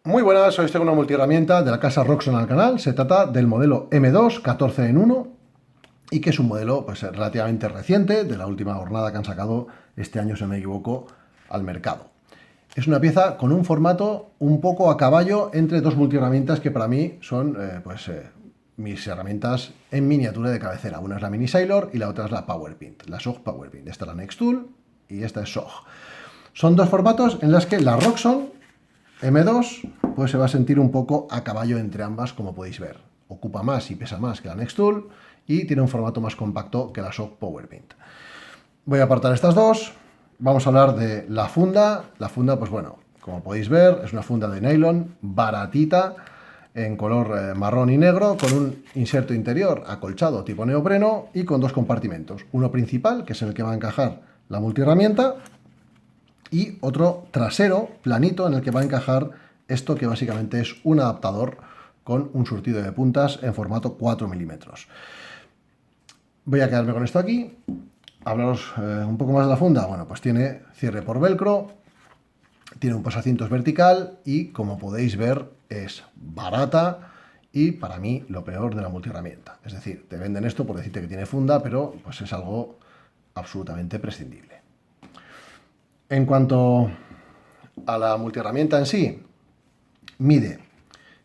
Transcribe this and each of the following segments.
Muy buenas, hoy tengo una multiherramienta de la casa Roxon al canal. Se trata del modelo M2 14 en 1 y que es un modelo pues, relativamente reciente, de la última jornada que han sacado este año, si no me equivoco, al mercado. Es una pieza con un formato un poco a caballo entre dos multiherramientas que para mí son mis herramientas en miniatura de cabecera. Una es la Mini Sailor y la otra es la PowerPint, la SOG PowerPint. Esta es la Nextool y esta es SOG. Son dos formatos en los que la Roxon M2 pues se va a sentir un poco a caballo entre ambas, como podéis ver. Ocupa más y pesa más que la Nextool y tiene un formato más compacto que la SOG PowerPint. Voy a apartar estas dos. Vamos a hablar de la funda. La funda, pues bueno, como podéis ver, es una funda de nylon baratita, en color marrón y negro, con un inserto interior acolchado tipo neopreno y con dos compartimentos. Uno principal, que es en el que va a encajar la multiherramienta, y otro trasero, planito, en el que va a encajar esto que básicamente es un adaptador con un surtido de puntas en formato 4 milímetros. Voy a quedarme con esto aquí. Hablaros un poco más de la funda. Bueno, pues tiene cierre por velcro, tiene un pasacintos vertical y, como podéis ver, es barata y para mí lo peor de la multiherramienta. Es decir, te venden esto por decirte que tiene funda, pero pues es algo absolutamente prescindible. En cuanto a la multiherramienta en sí, mide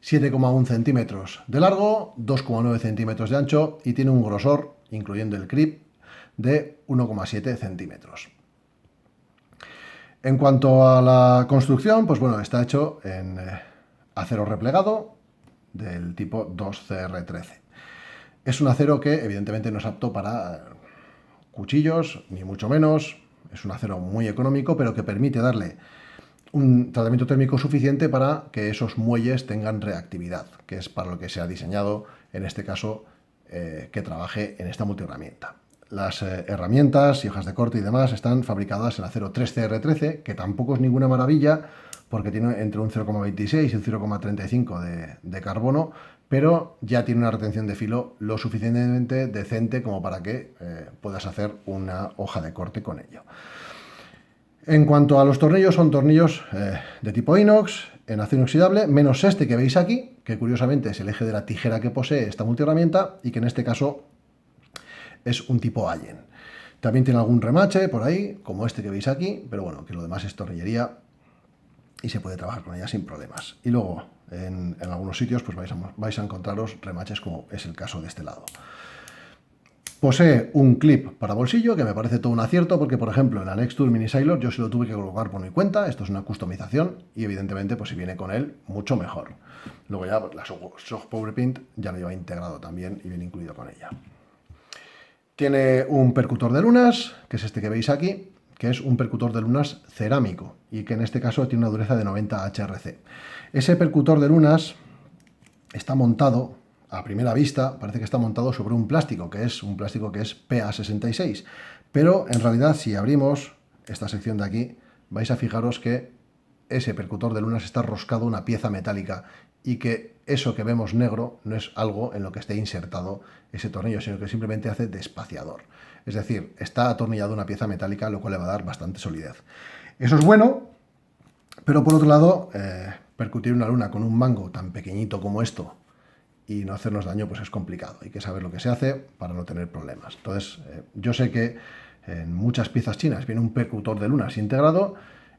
7,1 centímetros de largo, 2,9 centímetros de ancho y tiene un grosor, incluyendo el grip, de 1,7 centímetros. En cuanto a la construcción, pues bueno, está hecho en acero replegado del tipo 2CR13. Es un acero que evidentemente no es apto para cuchillos, ni mucho menos. Es un acero muy económico, pero que permite darle un tratamiento térmico suficiente para que esos muelles tengan reactividad, que es para lo que se ha diseñado, en este caso, que trabaje en esta multiherramienta. Las herramientas y hojas de corte y demás están fabricadas en acero 3CR13, que tampoco es ninguna maravilla, porque tiene entre un 0,26 y un 0,35 de carbono, pero ya tiene una retención de filo lo suficientemente decente como para que puedas hacer una hoja de corte con ello. En cuanto a los tornillos, son tornillos de tipo inox, en acero inoxidable, menos este que veis aquí, que curiosamente es el eje de la tijera que posee esta multiherramienta y que en este caso es un tipo Allen. También tiene algún remache por ahí, como este que veis aquí, pero bueno, que lo demás es tornillería y se puede trabajar con ella sin problemas. Y luego, en algunos sitios, pues vais a encontraros remaches, como es el caso de este lado. Posee un clip para bolsillo, que me parece todo un acierto, porque por ejemplo en la Nextool Mini Sailor yo se lo tuve que colocar por mi cuenta. Esto es una customización y evidentemente pues si viene con él, mucho mejor. Luego ya pues, la SOG PowerPint ya lo lleva integrado también y viene incluido con ella. Tiene un percutor de lunas, que es este que veis aquí, que es un percutor de lunas cerámico y que en este caso tiene una dureza de 90 HRC. Ese percutor de lunas está montado, a primera vista, parece que está montado sobre un plástico que es PA66, pero en realidad si abrimos esta sección de aquí, vais a fijaros que ese percutor de lunas está roscado una pieza metálica y que eso que vemos negro no es algo en lo que esté insertado ese tornillo, sino que simplemente hace de espaciador. Es decir, está atornillado una pieza metálica, lo cual le va a dar bastante solidez. Eso es bueno, pero por otro lado, percutir una luna con un mango tan pequeñito como esto y no hacernos daño, pues es complicado. Hay que saber lo que se hace para no tener problemas. Entonces, yo sé que en muchas piezas chinas viene un percutor de lunas integrado.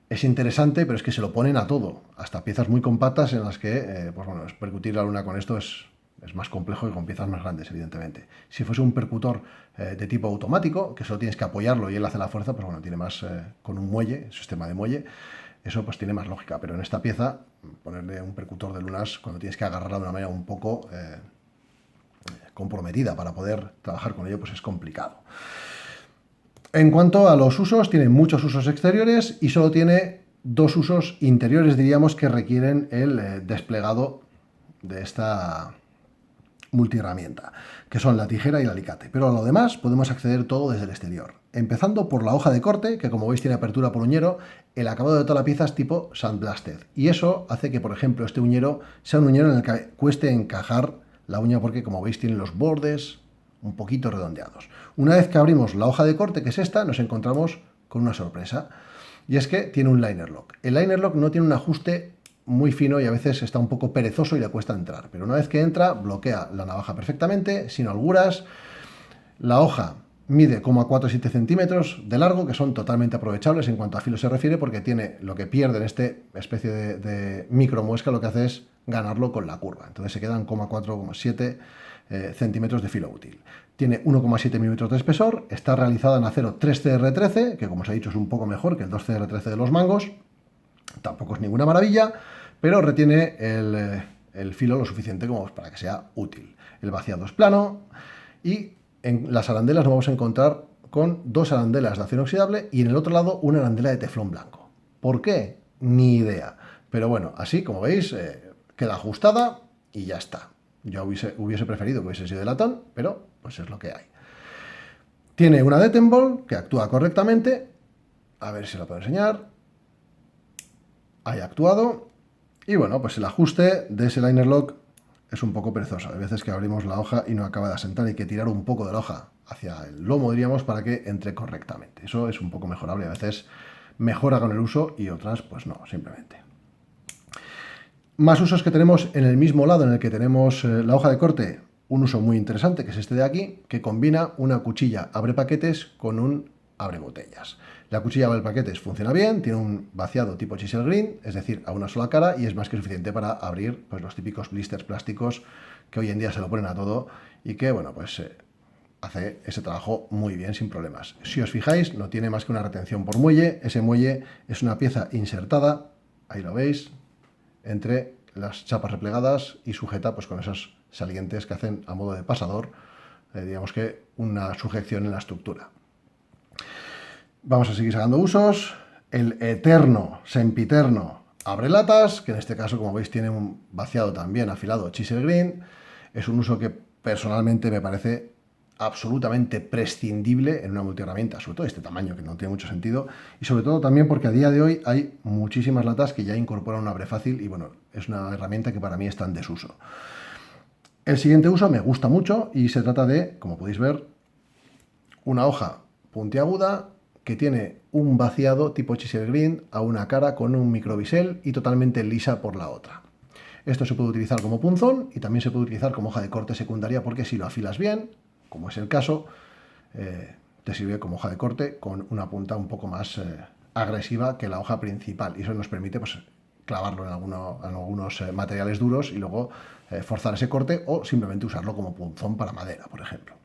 Es interesante, pero es que se lo ponen a todo, hasta piezas muy compactas en las que, pues bueno, percutir la luna con esto es más complejo que con piezas más grandes, evidentemente. Si fuese un percutor de tipo automático, que solo tienes que apoyarlo y él hace la fuerza, pues bueno, tiene más con un muelle, sistema de muelle, eso pues tiene más lógica. Pero en esta pieza, ponerle un percutor de lunas cuando tienes que agarrarla de una manera un poco comprometida para poder trabajar con ello, pues es complicado. En cuanto a los usos, tiene muchos usos exteriores y solo tiene dos usos interiores, diríamos, que requieren el desplegado de esta multiherramienta, que son la tijera y el alicate. Pero a lo demás podemos acceder todo desde el exterior. Empezando por la hoja de corte, que como veis tiene apertura por uñero. El acabado de toda la pieza es tipo sandblasted. Y eso hace que, por ejemplo, este uñero sea un uñero en el que cueste encajar la uña porque, como veis, tiene los bordes un poquito redondeados. Una vez que abrimos la hoja de corte, que es esta, nos encontramos con una sorpresa. Y es que tiene un liner lock. El liner lock no tiene un ajuste muy fino y a veces está un poco perezoso y le cuesta entrar. Pero una vez que entra, bloquea la navaja perfectamente, sin holguras. La hoja mide 0,47 centímetros de largo, que son totalmente aprovechables en cuanto a filo se refiere, porque tiene lo que pierde en este especie de micromuesca, lo que hace es ganarlo con la curva. Entonces se quedan 0,4,7 centímetros de filo útil. Tiene 1,7 milímetros de espesor, está realizada en acero 3CR13, que como os he dicho es un poco mejor que el 2CR13 de los mangos, tampoco es ninguna maravilla, pero retiene el filo lo suficiente como para que sea útil. El vaciado es plano y en las arandelas nos vamos a encontrar con dos arandelas de acero inoxidable y en el otro lado una arandela de teflón blanco. ¿Por qué? Ni idea. Pero bueno, así como veis, queda ajustada y ya está. Yo hubiese preferido que hubiese sido de latón, pero pues es lo que hay. Tiene una Detenball que actúa correctamente. A ver si la puedo enseñar. Haya actuado. Y bueno, pues el ajuste de ese liner lock es un poco perezoso. Hay veces que abrimos la hoja y no acaba de asentar. Hay que tirar un poco de la hoja hacia el lomo, diríamos, para que entre correctamente. Eso es un poco mejorable. A veces mejora con el uso y otras, pues no, simplemente. Más usos que tenemos en el mismo lado en el que tenemos la hoja de corte. Un uso muy interesante, que es este de aquí, que combina una cuchilla abre paquetes con un abre botellas. La cuchilla abre paquetes funciona bien, tiene un vaciado tipo chisel green, es decir, a una sola cara, y es más que suficiente para abrir pues, los típicos blisters plásticos que hoy en día se lo ponen a todo y que, bueno, pues hace ese trabajo muy bien, sin problemas. Si os fijáis, no tiene más que una retención por muelle. Ese muelle es una pieza insertada, ahí lo veis, entre las chapas replegadas y sujeta pues con esos salientes que hacen a modo de pasador, digamos que una sujeción en la estructura. Vamos a seguir sacando usos. El eterno, sempiterno abrelatas, que en este caso, como veis, tiene un vaciado también afilado chisel green. Es un uso que personalmente me parece absolutamente prescindible en una multiherramienta, sobre todo de este tamaño, que no tiene mucho sentido, y sobre todo también porque a día de hoy hay muchísimas latas que ya incorporan un abre fácil y bueno, es una herramienta que para mí está en desuso. El siguiente uso me gusta mucho y se trata de, como podéis ver, una hoja puntiaguda que tiene un vaciado tipo chisel green a una cara con un microbisel y totalmente lisa por la otra. Esto se puede utilizar como punzón y también se puede utilizar como hoja de corte secundaria porque si lo afilas bien, como es el caso, te sirve como hoja de corte con una punta un poco más agresiva que la hoja principal y eso nos permite pues, clavarlo en algunos materiales duros y luego forzar ese corte o simplemente usarlo como punzón para madera, por ejemplo.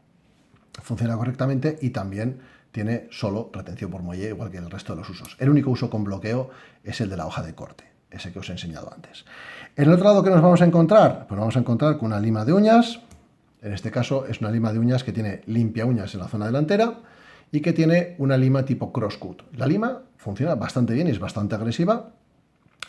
Funciona correctamente y también tiene solo retención por muelle, igual que el resto de los usos. El único uso con bloqueo es el de la hoja de corte, ese que os he enseñado antes. En el otro lado, ¿qué nos vamos a encontrar? Pues vamos a encontrar con una lima de uñas. En este caso es una lima de uñas que tiene limpia uñas en la zona delantera y que tiene una lima tipo crosscut. La lima funciona bastante bien y es bastante agresiva.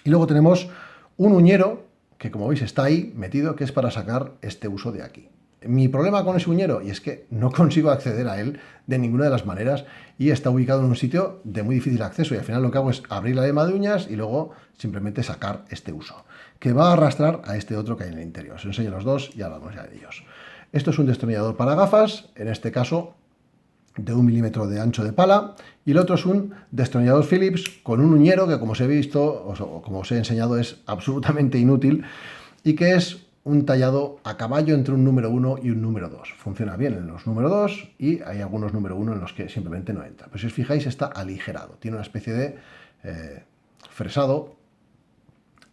Y luego tenemos un uñero que, como veis, está ahí metido, que es para sacar este uso de aquí. Mi problema con ese uñero, y es que no consigo acceder a él de ninguna de las maneras, y está ubicado en un sitio de muy difícil acceso, y al final lo que hago es abrir la lima de uñas y luego simplemente sacar este uso, que va a arrastrar a este otro que hay en el interior. Os enseño los dos y hablamos ya de ellos. Esto es un destornillador para gafas, en este caso de 1 milímetro de ancho de pala, y el otro es un destornillador Phillips con un uñero que, como os he visto, o como os he enseñado, es absolutamente inútil, y que es un tallado a caballo entre un número 1 y un número 2. Funciona bien en los número 2 y hay algunos número 1 en los que simplemente no entra. Pero si os fijáis está aligerado. Tiene una especie de fresado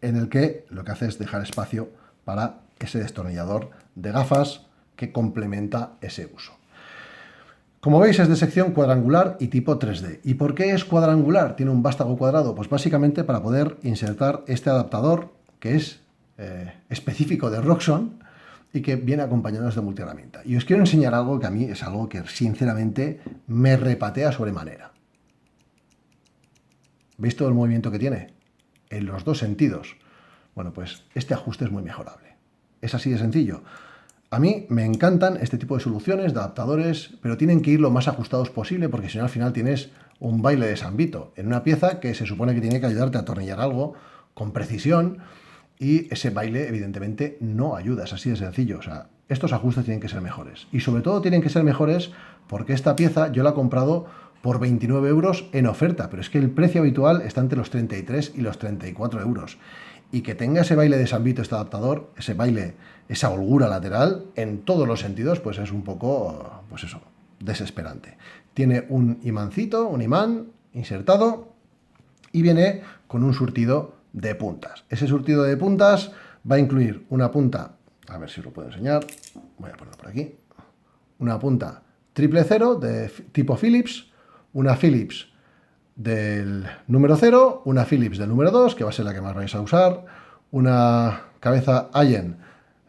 en el que lo que hace es dejar espacio para ese destornillador de gafas que complementa ese uso. Como veis es de sección cuadrangular y tipo 3D. ¿Y por qué es cuadrangular? Tiene un vástago cuadrado. Pues básicamente para poder insertar este adaptador que es específico de Roxxon y que viene acompañado de multiherramienta. Y os quiero enseñar algo que a mí es algo que sinceramente me repatea sobremanera. ¿Veis todo el movimiento que tiene? En los dos sentidos. Bueno, pues este ajuste es muy mejorable. Es así de sencillo. A mí me encantan este tipo de soluciones, de adaptadores, pero tienen que ir lo más ajustados posible porque si no al final tienes un baile de San Vito en una pieza que se supone que tiene que ayudarte a atornillar algo con precisión. Y ese baile, evidentemente, no ayuda, es así de sencillo. O sea, estos ajustes tienen que ser mejores. Y sobre todo tienen que ser mejores porque esta pieza yo la he comprado por 29 euros en oferta, pero es que el precio habitual está entre los 33 y los 34 euros. y que tenga ese baile de San Vito este adaptador, ese baile, esa holgura lateral, en todos los sentidos, pues es un poco, pues eso, desesperante. Tiene un imancito, un imán insertado y viene con un surtido de puntas. Ese surtido de puntas va a incluir una punta, a ver si os lo puedo enseñar, voy a ponerlo por aquí, una punta 000 de tipo Philips, una Philips del número 0, una Philips del número 2, que va a ser la que más vais a usar, una cabeza Allen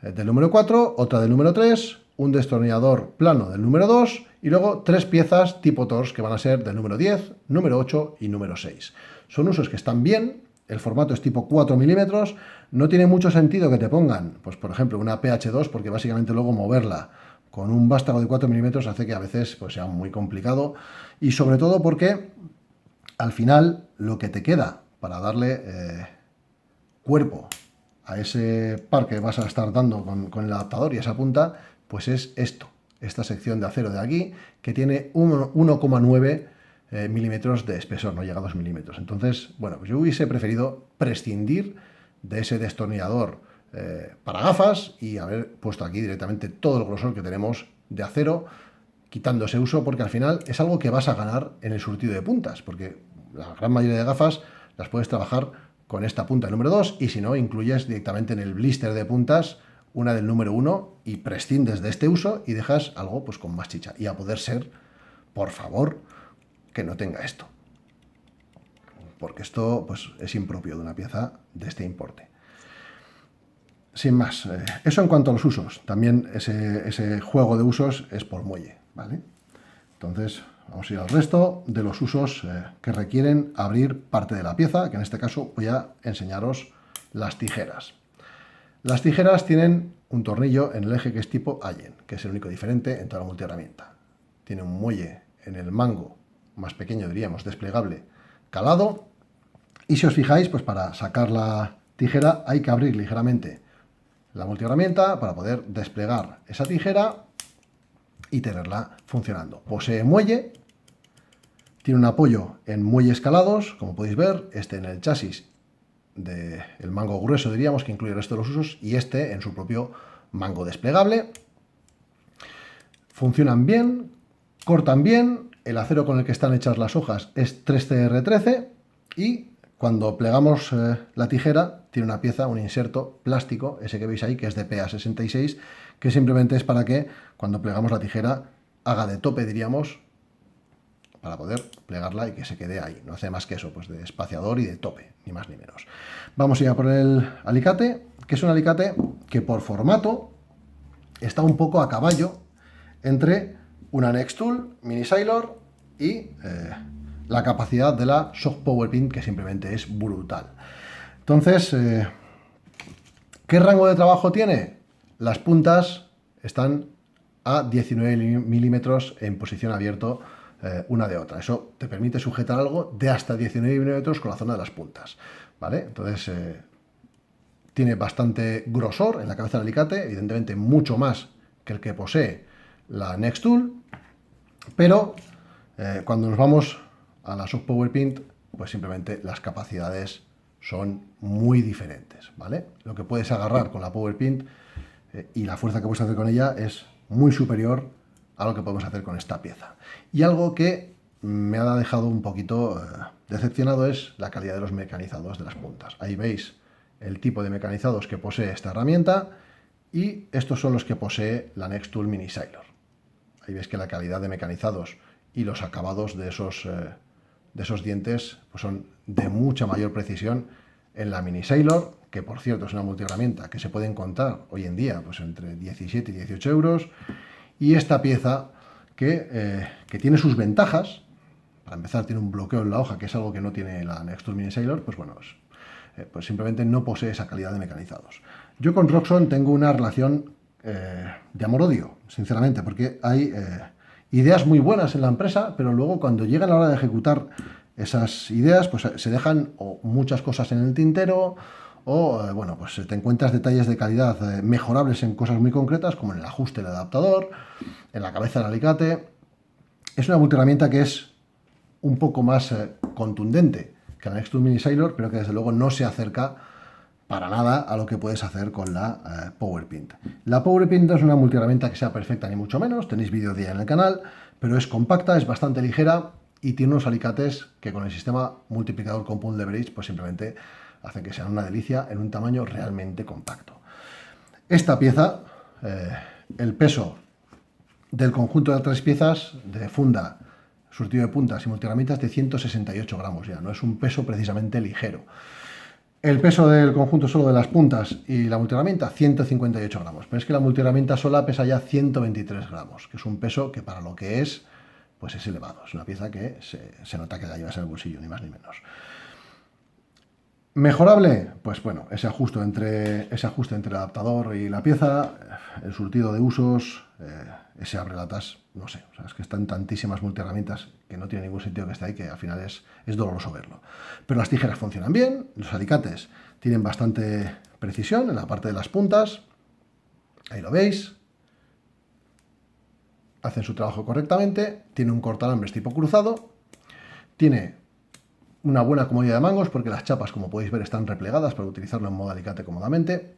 del número 4, otra del número 3, un destornillador plano del número 2 y luego 3 piezas tipo Tors que van a ser del número 10, número 8 y número 6. Son usos que están bien, el formato es tipo 4 milímetros, no tiene mucho sentido que te pongan, pues por ejemplo, una PH2, porque básicamente luego moverla con un vástago de 4 milímetros hace que a veces pues, sea muy complicado, y sobre todo porque al final lo que te queda para darle cuerpo a ese par que vas a estar dando con el adaptador y esa punta, pues es esto, esta sección de acero de aquí, que tiene 1,9 milímetros de espesor, no llega a 2 milímetros. Entonces, bueno, pues yo hubiese preferido prescindir de ese destornillador para gafas y haber puesto aquí directamente todo el grosor que tenemos de acero, quitando ese uso, porque al final es algo que vas a ganar en el surtido de puntas, porque la gran mayoría de gafas las puedes trabajar con esta punta número 2 y si no, incluyes directamente en el blister de puntas una del número 1 y prescindes de este uso y dejas algo pues con más chicha. Y a poder ser, por favor, que no tenga esto, porque esto pues es impropio de una pieza de este importe. Sin más, eso en cuanto a los usos. También ese juego de usos es por muelle, ¿vale? Entonces, vamos a ir al resto de los usos que requieren abrir parte de la pieza, que en este caso voy a enseñaros las tijeras. Las tijeras tienen un tornillo en el eje que es tipo Allen, que es el único diferente en toda la multiherramienta. Tiene un muelle en el mango, más pequeño diríamos, desplegable, calado, y si os fijáis, pues para sacar la tijera hay que abrir ligeramente la multiherramienta para poder desplegar esa tijera y tenerla funcionando. Posee muelle, tiene un apoyo en muelles calados, como podéis ver, este en el chasis del mango grueso, diríamos, que incluye el resto de los usos, y este en su propio mango desplegable. Funcionan bien, cortan bien, el acero con el que están hechas las hojas es 3CR13 y cuando plegamos la tijera tiene una pieza, un inserto plástico, ese que veis ahí, que es de PA66, que simplemente es para que cuando plegamos la tijera haga de tope, diríamos, para poder plegarla y que se quede ahí. No hace más que eso, pues de espaciador y de tope, ni más ni menos. Vamos a ir a por el alicate, que es un alicate que por formato está un poco a caballo entre una Nextool Mini Sailor y la capacidad de la Shock Power Pin, que simplemente es brutal. Entonces, ¿qué rango de trabajo tiene? Las puntas están a 19 milímetros en posición abierta una de otra. Eso te permite sujetar algo de hasta 19 milímetros con la zona de las puntas, ¿vale? Entonces, tiene bastante grosor en la cabeza del alicate, evidentemente mucho más que el que posee la Nextool, pero cuando nos vamos a la Shock Power Pin, pues simplemente las capacidades son muy diferentes, ¿vale? Lo que puedes agarrar con la Power Pin y la fuerza que puedes hacer con ella es muy superior a lo que podemos hacer con esta pieza. Y algo que me ha dejado un poquito decepcionado es la calidad de los mecanizados de las puntas. Ahí veis el tipo de mecanizados que posee esta herramienta y estos son los que posee la Nextool Mini Sailor. Ahí veis que la calidad de mecanizados y los acabados de esos dientes pues son de mucha mayor precisión en la Mini Sailor, que por cierto es una multiherramienta que se puede encontrar hoy en día pues entre 17 y 18 euros, y esta pieza que tiene sus ventajas. Para empezar, tiene un bloqueo en la hoja, que es algo que no tiene la Nextool Mini Sailor, pues bueno, pues simplemente no posee esa calidad de mecanizados. Yo con Roxxon tengo una relación de amor-odio, sinceramente, porque hay ideas muy buenas en la empresa, pero luego cuando llega la hora de ejecutar esas ideas, pues se dejan o muchas cosas en el tintero, o bueno, pues te encuentras detalles de calidad mejorables en cosas muy concretas, como en el ajuste del adaptador, en la cabeza del alicate. Es una multiherramienta que es un poco más contundente que la Nextool Mini Sailor, pero que desde luego no se acerca para nada a lo que puedes hacer con la PowerPint. La PowerPint no es una multiherramienta que sea perfecta ni mucho menos, tenéis vídeo de ella en el canal, pero es compacta, es bastante ligera y tiene unos alicates que con el sistema multiplicador Compound Leverage pues simplemente hacen que sean una delicia en un tamaño realmente compacto. Esta pieza, el peso del conjunto de 3 piezas de funda, surtido de puntas y multiherramientas de 168 gramos ya, no es un peso precisamente ligero. El peso del conjunto solo de las puntas y la multiherramienta, 158 gramos. Pero es que la multiherramienta sola pesa ya 123 gramos, que es un peso que para lo que es, pues es elevado. Es una pieza que se nota que la llevas en el bolsillo, ni más ni menos. ¿Mejorable? Pues bueno, ese ajuste entre el adaptador y la pieza, el surtido de usos, ese abrelatas, no sé, o sea, es que están tantísimas multiherramientas que no tiene ningún sentido que esté ahí, que al final es doloroso verlo. Pero las tijeras funcionan bien, los alicates tienen bastante precisión en la parte de las puntas, ahí lo veis, hacen su trabajo correctamente, tiene un cortalambres tipo cruzado, tiene una buena comodidad de mangos porque las chapas, como podéis ver, están replegadas para utilizarlo en modo alicate cómodamente.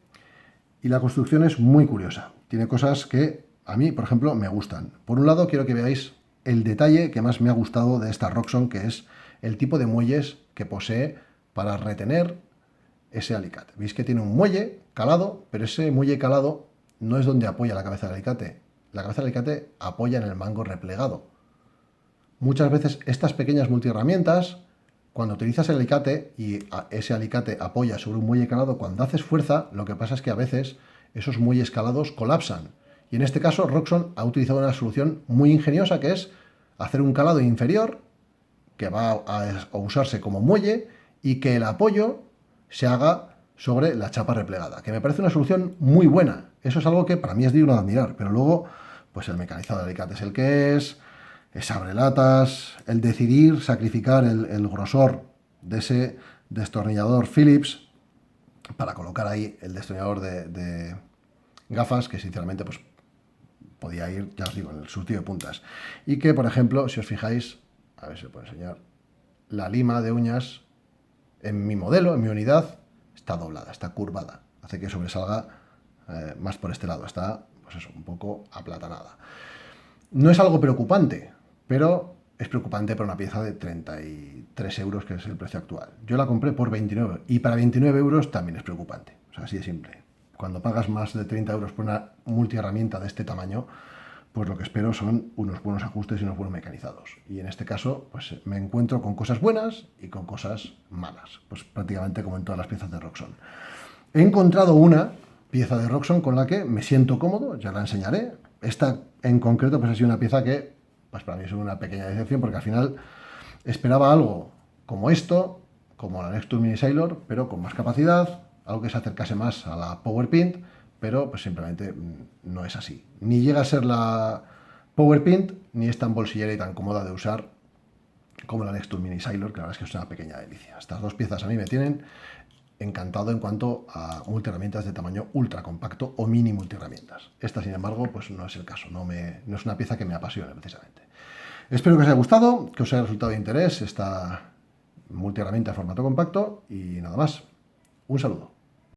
Y la construcción es muy curiosa. Tiene cosas que a mí, por ejemplo, me gustan. Por un lado, quiero que veáis el detalle que más me ha gustado de esta Roxon, que es el tipo de muelles que posee para retener ese alicate. Veis que tiene un muelle calado, pero ese muelle calado no es donde apoya la cabeza del alicate. La cabeza del alicate apoya en el mango replegado. Muchas veces estas pequeñas multiherramientas, cuando utilizas el alicate y ese alicate apoya sobre un muelle calado, cuando haces fuerza, lo que pasa es que a veces esos muelles calados colapsan. Y en este caso, Roxon ha utilizado una solución muy ingeniosa, que es hacer un calado inferior, que va a usarse como muelle, y que el apoyo se haga sobre la chapa replegada, que me parece una solución muy buena. Eso es algo que para mí es digno de admirar, pero luego, pues el mecanizado del alicate es el que es abrelatas, el decidir sacrificar el grosor de ese destornillador Phillips para colocar ahí el destornillador de gafas, que sinceramente pues podía ir, ya os digo, en el surtido de puntas. Y que, por ejemplo, si os fijáis, a ver si os puedo enseñar, la lima de uñas en mi modelo, en mi unidad, está doblada, está curvada, hace que sobresalga más por este lado, está pues eso, un poco aplatanada. No es algo preocupante, pero es preocupante para una pieza de 33 euros, que es el precio actual. Yo la compré por 29, y para 29 euros también es preocupante. O sea, así de simple. Cuando pagas más de 30 euros por una multiherramienta de este tamaño, pues lo que espero son unos buenos ajustes y unos buenos mecanizados. Y en este caso, pues me encuentro con cosas buenas y con cosas malas. Pues prácticamente como en todas las piezas de Roxon. He encontrado una pieza de Roxon con la que me siento cómodo, ya la enseñaré. Esta en concreto pues ha sido una pieza que pues para mí es una pequeña decepción, porque al final esperaba algo como esto, como la Nextur Mini Sailor, pero con más capacidad, algo que se acercase más a la PowerPint, pero pues simplemente no es así. Ni llega a ser la PowerPint, ni es tan bolsillera y tan cómoda de usar como la Nextur Mini Sailor, que la verdad es que es una pequeña delicia. Estas dos piezas a mí me tienen encantado en cuanto a multiherramientas de tamaño ultra compacto o mini multiherramientas. Esta, sin embargo, pues no es el caso, no es una pieza que me apasione precisamente. Espero que os haya gustado, que os haya resultado de interés esta multiherramienta en formato compacto y nada más. Un saludo.